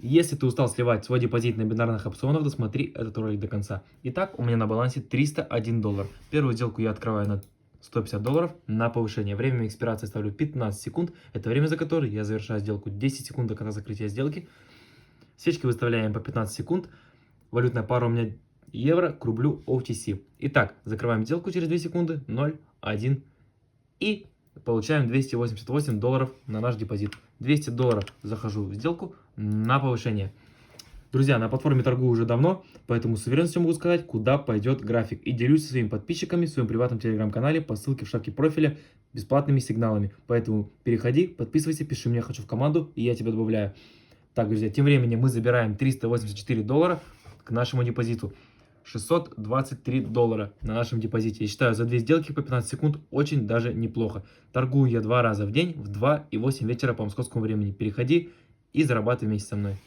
Если ты устал сливать свой депозит на бинарных опционах, досмотри этот ролик до конца. Итак, у меня на балансе $301. Первую сделку я открываю на $150 на повышение. Время экспирации ставлю 15 секунд. Это время, за которое я завершаю сделку. 10 секунд до конца закрытия сделки. Свечки выставляем по 15 секунд. Валютная пара у меня евро к рублю OTC. Итак, закрываем сделку через 2 секунды. 0, 1 и получаем $288 на наш депозит. $200 захожу в сделку на повышение. Друзья, на платформе торгую уже давно, поэтому с уверенностью могу сказать, куда пойдет график. И делюсь со своими подписчиками в своем приватном телеграм-канале по ссылке в шапке профиля бесплатными сигналами. Поэтому переходи, подписывайся, пиши мне «хочу в команду», и я тебя добавляю. Так, друзья, тем временем мы забираем $384 к нашему депозиту. $623 на нашем депозите. Я считаю, за 2 сделки по 15 секунд очень даже неплохо. Торгую я 2 раза в день в 2 и 8 вечера по московскому времени. Переходи и зарабатывай вместе со мной.